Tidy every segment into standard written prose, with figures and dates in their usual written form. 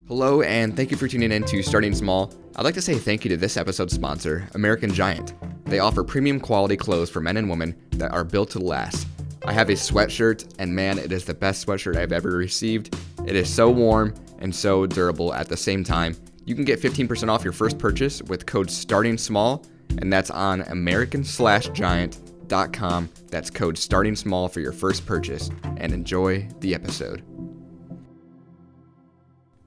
Hello, and thank you for tuning in to Starting Small. I'd like to say thank you to this episode's sponsor, American Giant. They offer premium quality clothes for men and women that are built to last. I have a sweatshirt, and man, it is the best sweatshirt I've ever received. It is so warm and so durable at the same time. You can get 15% off your first purchase with code STARTINGSMALL, and that's on american-giant.com. That's code STARTINGSMALL for your first purchase, and enjoy the episode.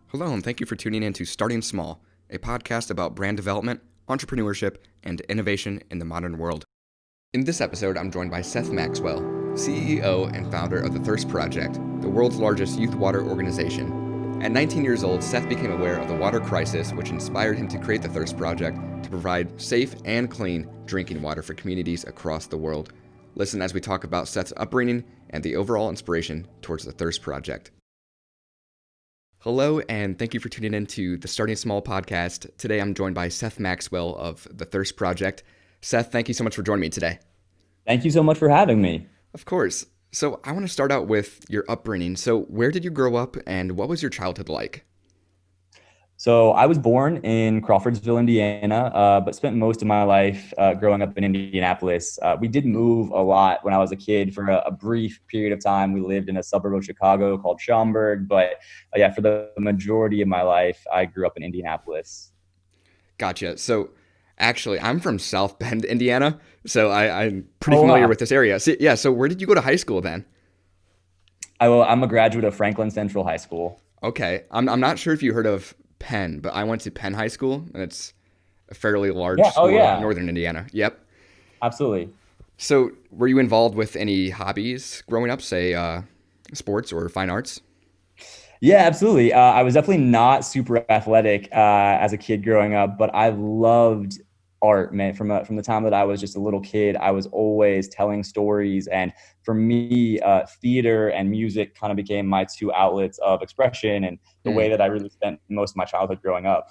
Hello, and thank you for tuning in to Starting Small, a podcast about brand development, entrepreneurship, and innovation in the modern world. In this episode, I'm joined by Seth Maxwell, CEO and founder of the Thirst Project, the world's largest youth water organization. At 19 years old, Seth became aware of the water crisis, which inspired him to create the Thirst Project to provide safe and clean drinking water for communities across the world. Listen as we talk about Seth's upbringing and the overall inspiration towards the Thirst Project. Hello, and thank you for tuning in to the Starting Small podcast. Today, I'm joined by Seth Maxwell of the Thirst Project. Seth, thank you so much for joining me today. Thank you so much for having me. Of course. So I want to start out with your upbringing. So where did you grow up, and what was your childhood like? So I was born in Crawfordsville, Indiana, but spent most of my life growing up in Indianapolis. We did move a lot when I was a kid. For a brief period of time, we lived in a suburb of Chicago called Schaumburg. But for the majority of my life, I grew up in Indianapolis. Gotcha. So actually, I'm from South Bend, Indiana, so I'm pretty familiar with this area. So where did you go to high school then? I'm a graduate of Franklin Central High School. Okay. I'm not sure if you heard of Penn, but I went to Penn High School, and it's a fairly large school in northern Indiana. Yep. Absolutely. So were you involved with any hobbies growing up, say sports or fine arts? Yeah, absolutely. I was definitely not super athletic as a kid growing up, but I loved art, man. From the time that I was just a little kid, I was always telling stories. And for me, theater and music kind of became my two outlets of expression and the way that I really spent most of my childhood growing up.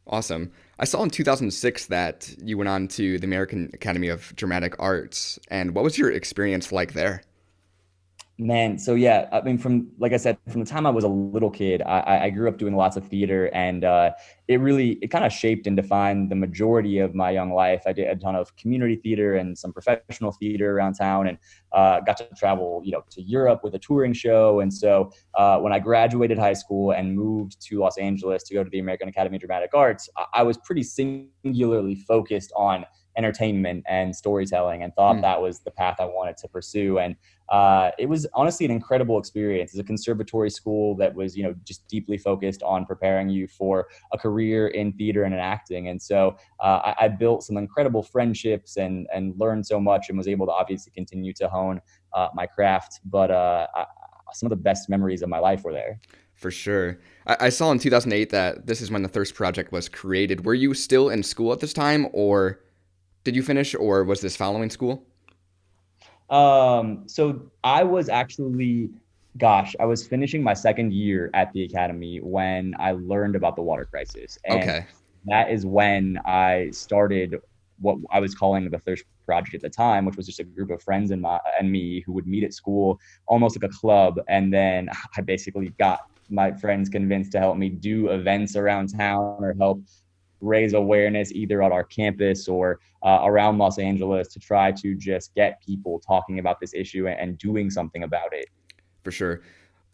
Awesome. I saw in 2006 that you went on to the American Academy of Dramatic Arts. And what was your experience like there? Man, so yeah, I mean, from like I said, from the time I was a little kid, I grew up doing lots of theater, and it kind of shaped and defined the majority of my young life. I did a ton of community theater and some professional theater around town, and got to travel, to Europe with a touring show. And so when I graduated high school and moved to Los Angeles to go to the American Academy of Dramatic Arts, I was pretty singularly focused on entertainment and storytelling, and thought that was the path I wanted to pursue. And it was honestly an incredible experience. It's a conservatory school that was, just deeply focused on preparing you for a career in theater and in acting. And so I built some incredible friendships and learned so much, and was able to obviously continue to hone my craft. But some of the best memories of my life were there. For sure. I saw in 2008 that this is when the Thirst Project was created. Were you still in school at this time, or did you finish, or was this following school? So I was actually, I was finishing my second year at the academy when I learned about the water crisis. And that is when I started what I was calling the Thirst Project at the time, which was just a group of friends and me who would meet at school, almost like a club. And then I basically got my friends convinced to help me do events around town, or help raise awareness either on our campus or around Los Angeles, to try to just get people talking about this issue and doing something about it. For sure.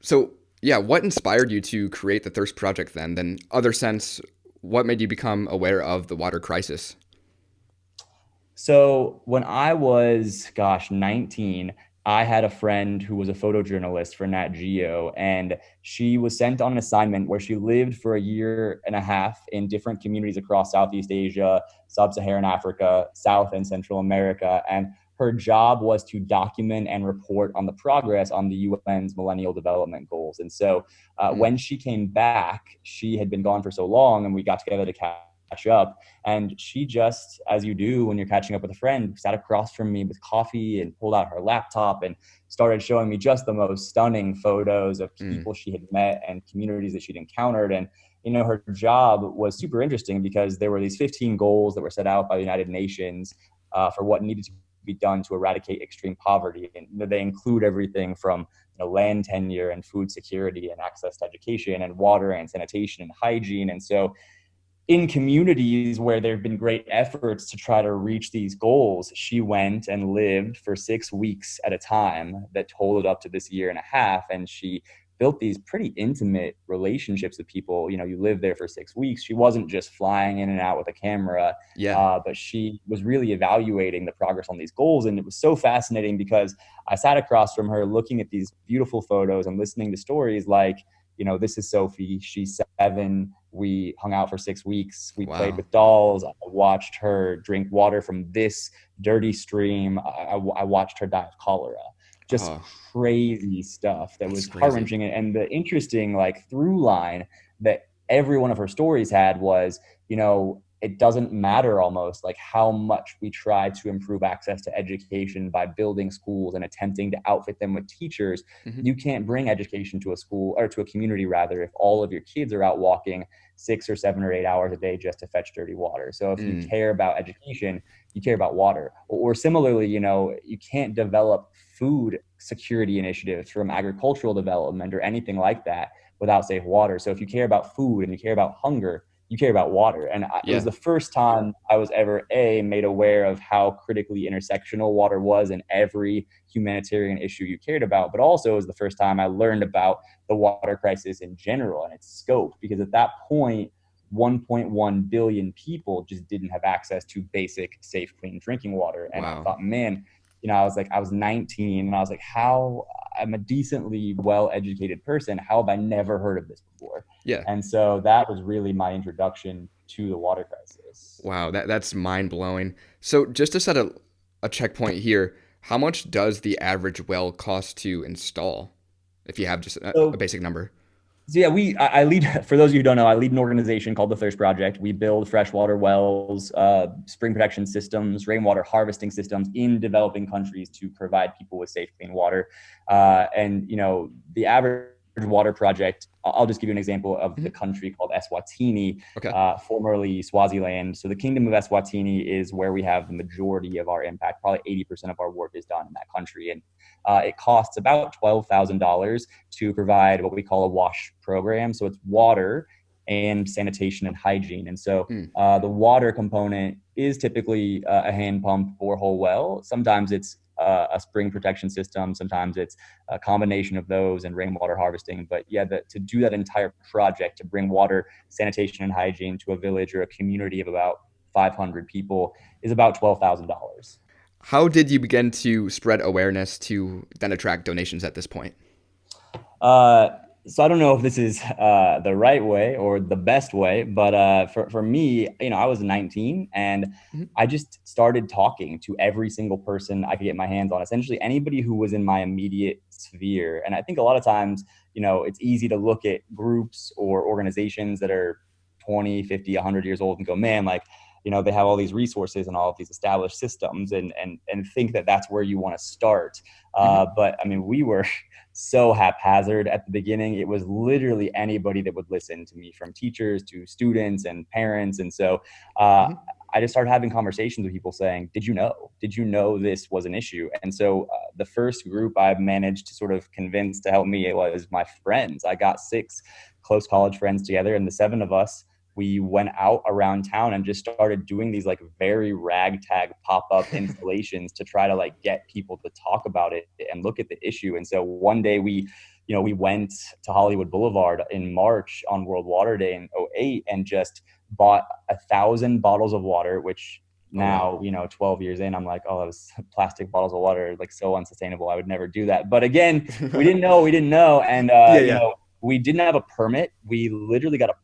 So what inspired you to create the Thirst Project then? Other sense, what made you become aware of the water crisis? So when I was, 19, I had a friend who was a photojournalist for Nat Geo, and she was sent on an assignment where she lived for a year and a half in different communities across Southeast Asia, Sub-Saharan Africa, South and Central America. And her job was to document and report on the progress on the UN's Millennial Development Goals. And so when she came back, she had been gone for so long, and we got together to catch up. And she just, as you do when you're catching up with a friend, sat across from me with coffee and pulled out her laptop and started showing me just the most stunning photos of people she had met and communities that she'd encountered. And, her job was super interesting because there were these 15 goals that were set out by the United Nations for what needed to be done to eradicate extreme poverty. And they include everything from land tenure and food security and access to education and water and sanitation and hygiene. And so in communities where there have been great efforts to try to reach these goals, she went and lived for 6 weeks at a time that totaled up to this year and a half. And she built these pretty intimate relationships with people. You live there for 6 weeks. She wasn't just flying in and out with a camera, Yeah. but she was really evaluating the progress on these goals. And it was so fascinating because I sat across from her looking at these beautiful photos and listening to stories like, this is Sophie. She's 7. We hung out for 6 weeks. We played Wow. with dolls. I watched her drink water from this dirty stream. I watched her die of cholera. Just crazy stuff that was heart-wrenching. And the interesting through line that every one of her stories had was, it doesn't matter almost how much we try to improve access to education by building schools and attempting to outfit them with teachers. Mm-hmm. You can't bring education to a school or to a community rather if all of your kids are out walking 6 or 7 or 8 hours a day just to fetch dirty water. So if you care about education, you care about water. Or similarly, you can't develop food security initiatives from agricultural development or anything like that without safe water. So if you care about food and you care about hunger, you care about water. And it was the first time I was ever made aware of how critically intersectional water was in every humanitarian issue you cared about, but also it was the first time I learned about the water crisis in general and its scope, because at that point 1.1 billion people just didn't have access to basic, safe, clean drinking water. And I thought, man, I was 19 and I was like, how I'm a decently well-educated person. How have I never heard of this before? Yeah. And so that was really my introduction to the water crisis. Wow, that's mind-blowing. So just to set a checkpoint here, how much does the average well cost to install, if you have just a basic number? So yeah, I lead, for those of you who don't know, I lead an organization called the Thirst Project. We build freshwater wells, spring protection systems, rainwater harvesting systems in developing countries to provide people with safe, clean water. And the average water project, I'll just give you an example of the country called Eswatini, formerly Swaziland. So the Kingdom of Eswatini is where we have the majority of our impact. Probably 80% of our work is done in that country. And it costs about $12,000 to provide what we call a WASH program. So it's water and sanitation and hygiene. And so the water component is typically a hand pump borehole well. Sometimes it's a spring protection system. Sometimes it's a combination of those and rainwater harvesting. But yeah, to do that entire project, to bring water, sanitation, and hygiene to a village or a community of about 500 people is about $12,000. How did you begin to spread awareness to then attract donations at this point? So I don't know if this is the right way or the best way, but for me, I was 19 and I just started talking to every single person I could get my hands on, essentially anybody who was in my immediate sphere. And I think a lot of times, it's easy to look at groups or organizations that are 20, 50, 100 years old and go, man, they have all these resources and all of these established systems and think that that's where you want to start. But I mean, we were so haphazard at the beginning. It was literally anybody that would listen to me, from teachers to students and parents. And so I just started having conversations with people saying, did you know this was an issue? And so the first group I managed to sort of convince to help me, it was my friends. I got 6 close college friends together, and the 7 of us, we went out around town and just started doing these very ragtag pop-up installations to try to get people to talk about it and look at the issue. And so one day we went to Hollywood Boulevard in March on World Water Day in 2008 and just bought 1,000 bottles of water, which now, 12 years in, I'm like, oh, those plastic bottles of water, so unsustainable. I would never do that. But again, we didn't know. And, we didn't have a permit. We literally got a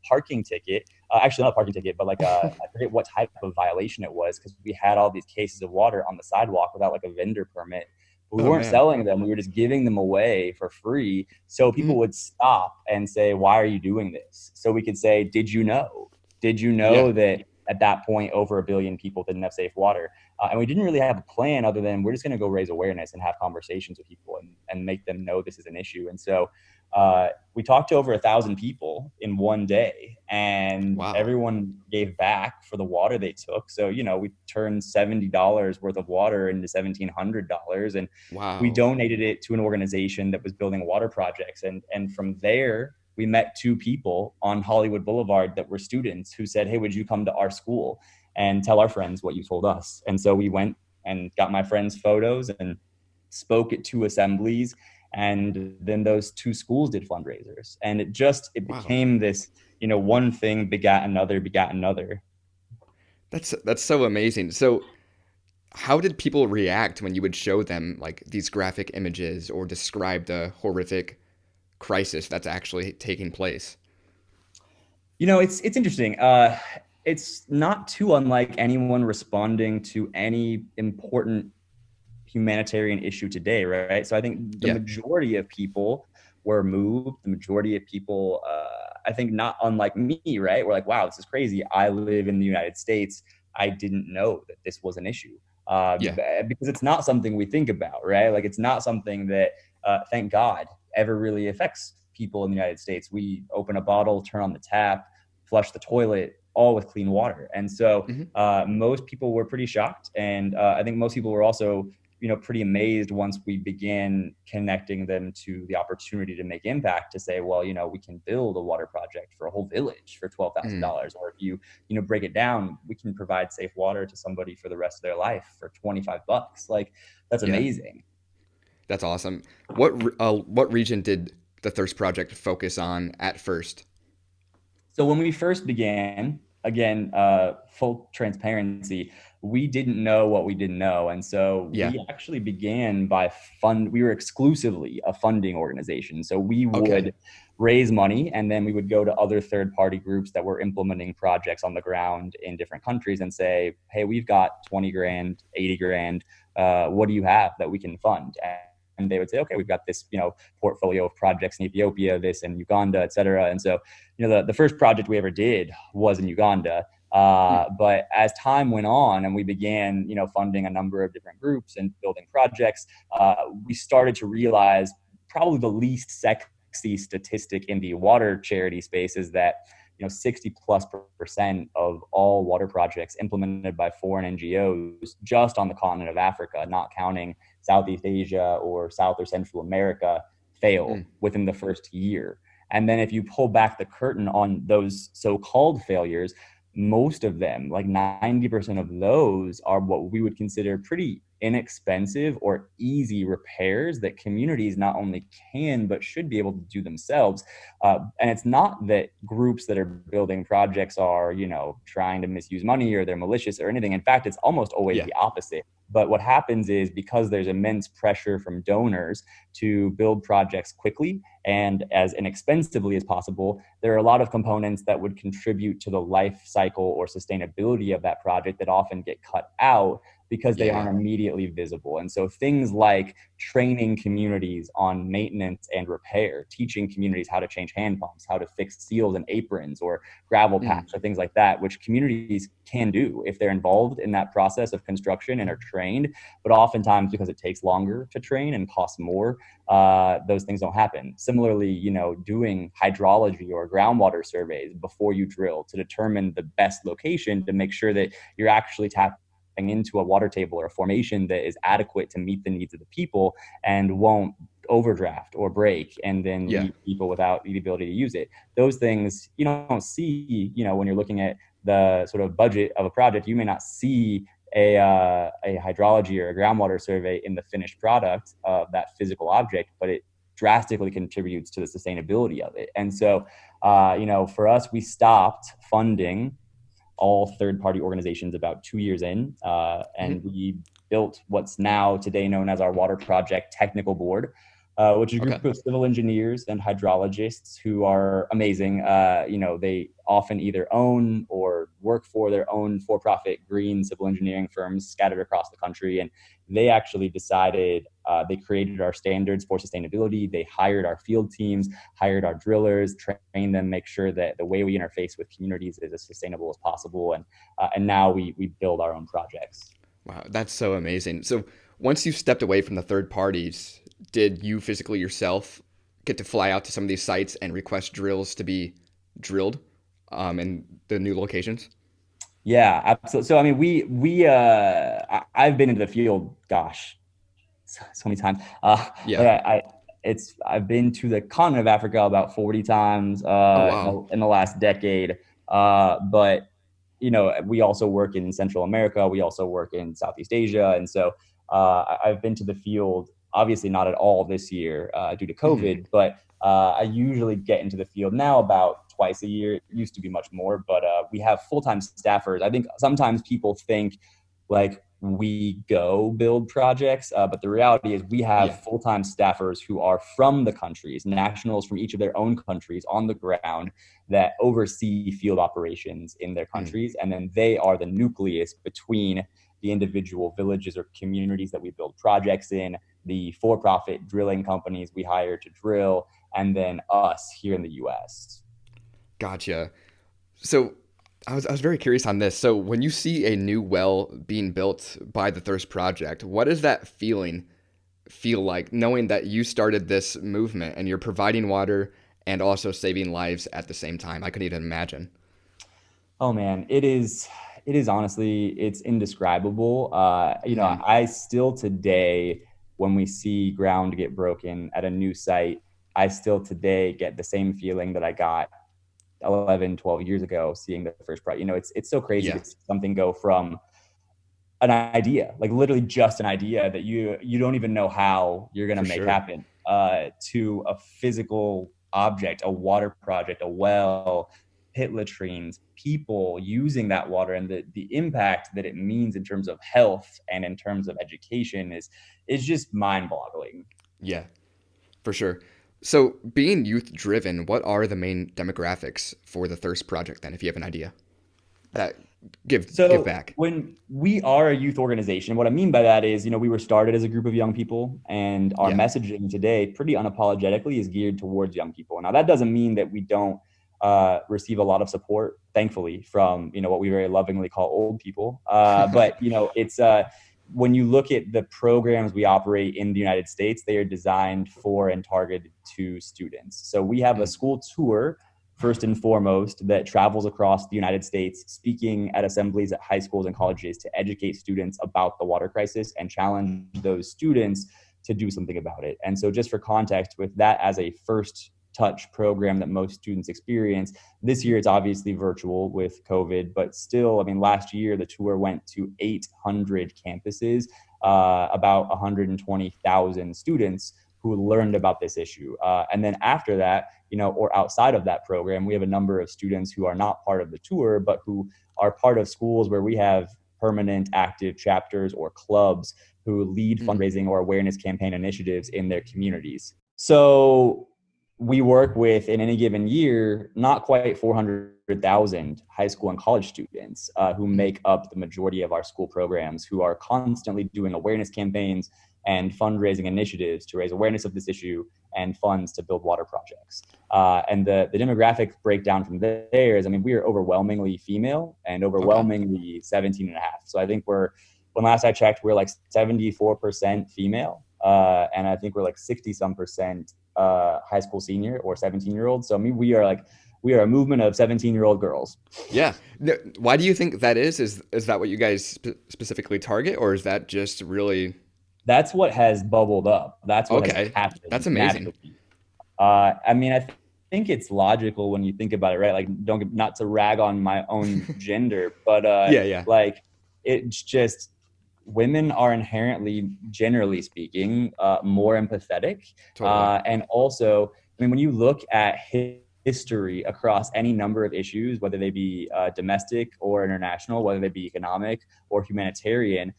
parking ticket, actually not a parking ticket, but I forget what type of violation it was, because we had all these cases of water on the sidewalk without a vendor permit. But we weren't selling them. We were just giving them away for free. So people would stop and say, why are you doing this? So we could say, did you know that at that point, over 1 billion people didn't have safe water? And we didn't really have a plan other than we're just going to go raise awareness and have conversations with people and make them know this is an issue. And so we talked to over 1,000 people in one day. and Wow. everyone gave back for the water they took. So, we turned $70 worth of water into $1,700, and we Wow. donated it to an organization that was building water projects. And from there, we met two people on Hollywood Boulevard that were students who said, "Hey, would you come to our school and tell our friends what you told us?" And so we went and got my friends' photos and spoke at two assemblies. And then those two schools did fundraisers. And it Wow. became this, one thing begat another, begat another. That's so amazing. So how did people react when you would show them like these graphic images or describe the horrific crisis that's actually taking place? It's interesting. It's not too unlike anyone responding to any important humanitarian issue today, right? So I think the Yeah. majority of people were moved. The majority of people, I think, not unlike me, right? We're like, wow, this is crazy. I live in the United States. I didn't know that this was an issue, Yeah. because it's not something we think about, right? Like, it's not something that, thank God, ever really affects people in the United States. We open a bottle, turn on the tap, flush the toilet, all with clean water. And so Hmm. most people were pretty shocked. And I think most people were also pretty amazed once we began connecting them to the opportunity to make impact, to say, well, we can build a water project for a whole village for Mm. $12,000. Or if you break it down, we can provide safe water to somebody for the rest of their life for $25. Like, that's Yeah. amazing. That's awesome. What region did the Thirst Project focus on at first? So when we first began, again, full transparency, we didn't know what we didn't know. And so Yeah. we actually began by we were exclusively a funding organization. So we Okay. would raise money, and then we would go to other third party groups that were implementing projects on the ground in different countries and say, hey, we've got 20 grand, 80 grand. What do you have that we can fund? And they would say, okay, we've got this, portfolio of projects in Ethiopia, this in Uganda, et cetera. And so, the first project we ever did was in Uganda. Mm. But as time went on and we began, funding a number of different groups and building projects, we started to realize probably the least sexy statistic in the water charity space is that 60+% of all water projects implemented by foreign NGOs just on the continent of Africa, not counting Southeast Asia or South or Central America, fail Mm. within the first year. And then if you pull back the curtain on those so-called failures, most of them, like 90% of those, are what we would consider pretty inexpensive or easy repairs that communities not only can but should be able to do themselves. And it's not that groups that are building projects are, trying to misuse money or they're malicious or anything. In fact, it's almost always Yeah. the opposite. But what happens is, because there's immense pressure from donors to build projects quickly and as inexpensively as possible, there are a lot of components that would contribute to the life cycle or sustainability of that project that often get cut out because they Yeah. aren't immediately visible. And so things like training communities on maintenance and repair, teaching communities how to change hand pumps, how to fix seals and aprons or gravel Mm. patch or things like that, which communities can do if they're involved in that process of construction and are trained. But oftentimes, because it takes longer to train and costs more, those things don't happen. Similarly, doing hydrology or groundwater surveys before you drill to determine the best location to make sure that you're actually tapping into a water table or a formation that is adequate to meet the needs of the people and won't overdraft or break and then Yeah. leave people without the ability to use it. Those things you don't see, when you're looking at the sort of budget of a project. You may not see a hydrology or a groundwater survey in the finished product of that physical object, but it drastically contributes to the sustainability of it. And so, for us, we stopped funding all third-party organizations about 2 years in, Hmm. and we built what's now today known as our Water Project Technical Board, which is a Okay. group of civil engineers and hydrologists who are amazing. They often either own or work for their own for-profit green civil engineering firms scattered across the country, and they actually decided, they created our standards for sustainability. They hired our field teams, hired our drillers, trained them, make sure that the way we interface with communities is as sustainable as possible. And now we build our own projects. Wow, that's so amazing. So once you stepped away from the third parties, did you physically yourself get to fly out to some of these sites and request drills to be drilled? in the new locations? Yeah, absolutely. So I mean, I've been into the field, gosh, so many times. Yeah. Like I've been to the continent of Africa about 40 times Oh, wow. in the last decade. But we also work in Central America. We also work in Southeast Asia, and so I've been to the field. Obviously, not at all this year due to Hmm. COVID, but I usually get into the field now about twice a year. It used to be much more, but we have full time staffers. I think sometimes people think like we go build projects, but the reality is we have Yeah. full time staffers who are from the countries, nationals from each of their own countries on the ground that oversee field operations in their Mm. countries. And then they are the nucleus between the individual villages or communities that we build projects in, the for profit drilling companies we hire to drill, and then us here in the US. Gotcha. So I was very curious on this. So when you see a new well being built by the Thirst Project, what does that feel like knowing that you started this movement and you're providing water and also saving lives at the same time? I couldn't even imagine. Oh man, it is honestly, it's indescribable. Hmm. I still today, when we see ground get broken at a new site, I still today get the same feeling that I got 11, 12 years ago seeing the first project. It's so crazy Yeah, to see something go from an idea, like literally just an idea that you don't even know how you're going to for make sure. happen, to a physical object, a water project, a well, pit latrines, people using that water, and the impact that it means in terms of health and in terms of education is just mind boggling. Yeah, for sure. So being youth driven, what are the main demographics for the Thirst Project then, if you have an idea? That give So back. when we are a youth organization, what I mean by that is, we were started as a group of young people, and our Yeah. messaging today, pretty unapologetically, is geared towards young people. Now, that doesn't mean that we don't receive a lot of support, thankfully, from what we very lovingly call old people. But it's when you look at the programs we operate in the United States, they are designed for and targeted to students. So we have a Mm. school tour first and foremost, that travels across the United States, speaking at assemblies at high schools and colleges to educate students about the water crisis and challenge those students to do something about it. And so, just for context, with that as a first touch program that most students experience, this year it's obviously virtual with COVID, but still, I mean, last year the tour went to 800 campuses, about 120,000 students who learned about this issue. And then after that, or outside of that program, we have a number of students who are not part of the tour, but who are part of schools where we have permanent active chapters or clubs who lead Mm. fundraising or awareness campaign initiatives in their communities. So we work with, in any given year, not quite 400,000 high school and college students who Mm. make up the majority of our school programs, who are constantly doing awareness campaigns and fundraising initiatives to raise awareness of this issue and funds to build water projects. And the demographic breakdown from there is, I mean, we are overwhelmingly female and Okay. overwhelmingly 17 and a half. So I think when last I checked, we're like 74% female. And I think we're like 60 some percent high school senior or 17-year-olds. So I mean, we are a movement of 17-year-old girls. Yeah. Why do you think that is? Is that what you guys specifically target, or is that just really That's what has bubbled up. That's what has okay? happened That's amazing. naturally. I mean, think it's logical when you think about it, right? Like, not to rag on my own gender, but Yeah, yeah, like, it's just women are inherently, generally speaking, more empathetic, totally. and also, I mean, when you look at history across any number of issues, whether they be domestic or international, whether they be economic or humanitarian,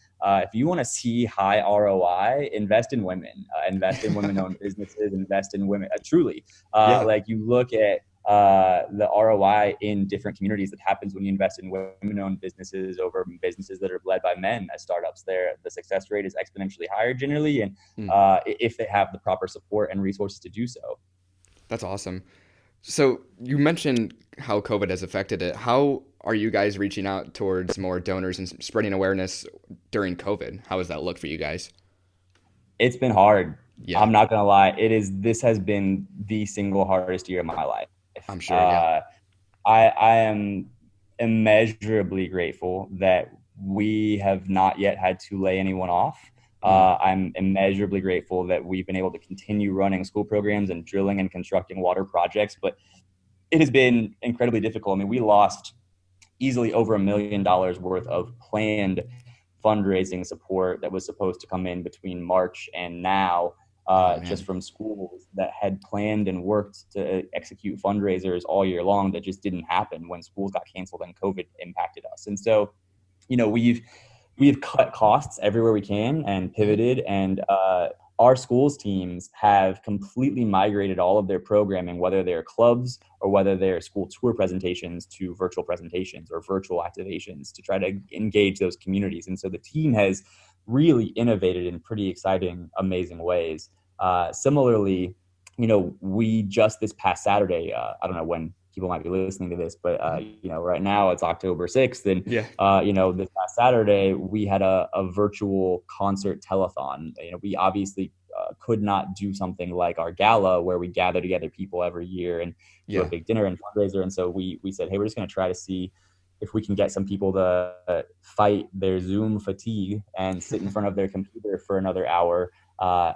if you want to see high ROI, invest in women-owned businesses, invest in women. Truly, Yeah, like you look at the ROI in different communities that happens when you invest in women-owned businesses over businesses that are led by men as startups. There, the success rate is exponentially higher generally, and mm, if they have the proper support and resources to do so. that's awesome. So you mentioned how COVID has affected it. How are you guys reaching out towards more donors and spreading awareness during COVID? How does that look for you guys? It's been hard. Yeah, I'm not gonna lie. This has been the single hardest year of my life. I'm sure. Yeah. Uh, I am immeasurably grateful that we have not yet had to lay anyone off. I'm immeasurably grateful that we've been able to continue running school programs and drilling and constructing water projects, but it has been incredibly difficult. I mean, we lost easily over $1 million worth of planned fundraising support that was supposed to come in between March and now, just from schools that had planned and worked to execute fundraisers all year long that just didn't happen when schools got canceled and COVID impacted us. And so, we've cut costs everywhere we can and pivoted, and our schools teams have completely migrated all of their programming, whether they're clubs or whether they're school tour presentations, to virtual presentations or virtual activations to try to engage those communities. And so the team has really innovated in pretty exciting, amazing ways. Similarly, we just this past Saturday, I don't know when people might be listening to this, but right now it's October 6th, and this past Saturday we had a virtual concert telethon. We obviously could not do something like our gala where we gather together people every year and do a big dinner and fundraiser. And so we said, hey, we're just going to try to see if we can get some people to fight their Zoom fatigue and sit in front of their computer for another hour.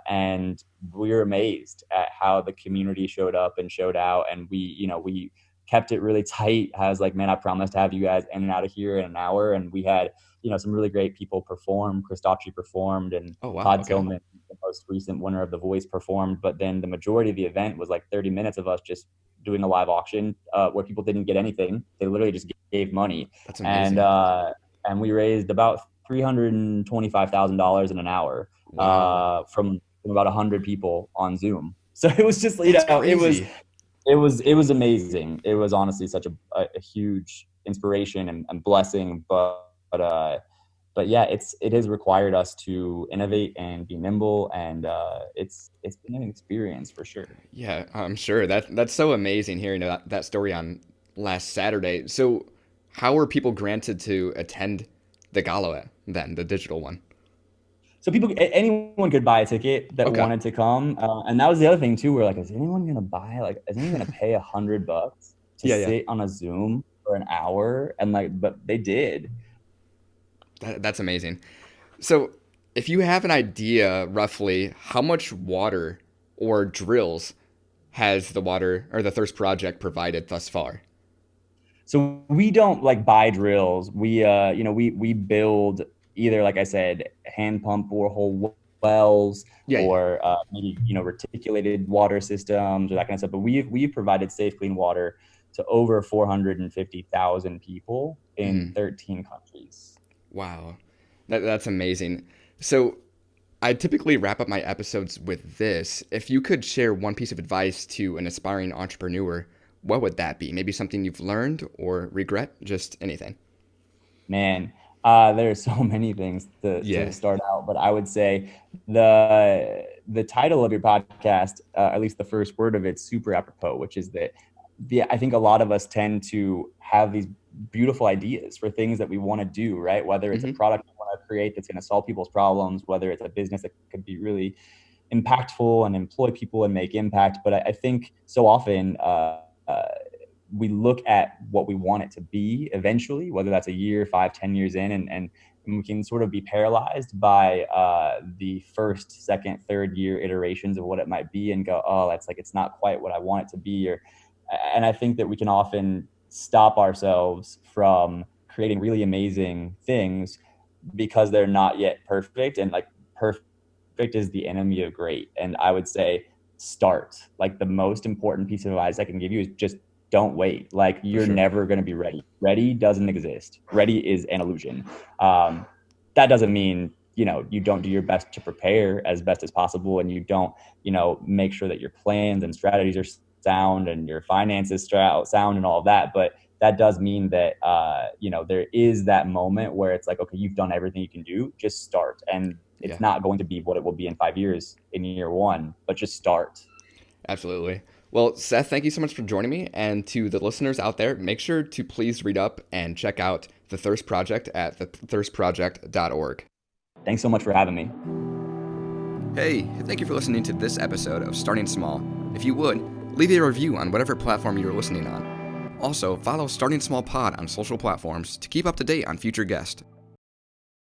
And we were amazed at how the community showed up and showed out. And we kept it really tight. I was like, man, I promise to have you guys in and out of here in an hour. And we had, some really great people perform. Chris Daughtry performed, and Todd Tillman, the most recent winner of The Voice, performed. But then the majority of the event was like 30 minutes of us just doing a live auction where people didn't get anything. They literally just gave money. That's amazing. And we raised about $325,000 in an hour from about 100 people on Zoom. So it was just, it was amazing. It was honestly such a huge inspiration and blessing, but yeah, it has required us to innovate and be nimble, and it's been an experience for sure. Yeah, I'm sure that's so amazing hearing that story on last Saturday. So how were people granted to attend the gala then, the digital one? So anyone could buy a ticket that wanted to come. And that was the other thing too. We're like, is anyone going to pay $100 to sit on a Zoom for an hour? And but they did. That's amazing. So if you have an idea roughly how much water or drills has the water or the Thirst Project provided thus far? So we don't buy drills. We build either, like I said, hand pump borehole wells or maybe reticulated water systems or that kind of stuff. But we've provided safe, clean water to over 450,000 people in 13 countries. Wow, that's amazing. So I typically wrap up my episodes with this. If you could share one piece of advice to an aspiring entrepreneur, what would that be? Maybe something you've learned or regret, just anything. Man, there's so many things to start out, but I would say the title of your podcast, at least the first word of it's super apropos, which is that I think a lot of us tend to have these beautiful ideas for things that we want to do, right? Whether it's a product we want to create that's going to solve people's problems, whether it's a business that could be really impactful and employ people and make impact. But I think so often we look at what we want it to be eventually, whether that's a year, 5, 10 years in, and we can sort of be paralyzed by the first, second, third year iterations of what it might be and go, oh, it's not quite what I want it to be. And I think that we can often stop ourselves from creating really amazing things because they're not yet perfect. And perfect is the enemy of great. And I would say start. The most important piece of advice I can give you is just don't wait. You're never going to be ready. Ready doesn't exist. Ready is an illusion. That doesn't mean, you don't do your best to prepare as best as possible, and you don't, make sure that your plans and strategies are sound and your finances sound and all of that. But that does mean that, there is that moment where it's okay, you've done everything you can do, just start. And it's not going to be what it will be in 5 years in year one, but just start. Absolutely. Well, Seth, thank you so much for joining me. And to the listeners out there, make sure to please read up and check out The Thirst Project at thethirstproject.org. Thanks so much for having me. Hey, thank you for listening to this episode of Starting Small. If you would, leave a review on whatever platform you're listening on. Also, follow Starting Small Pod on social platforms to keep up to date on future guests.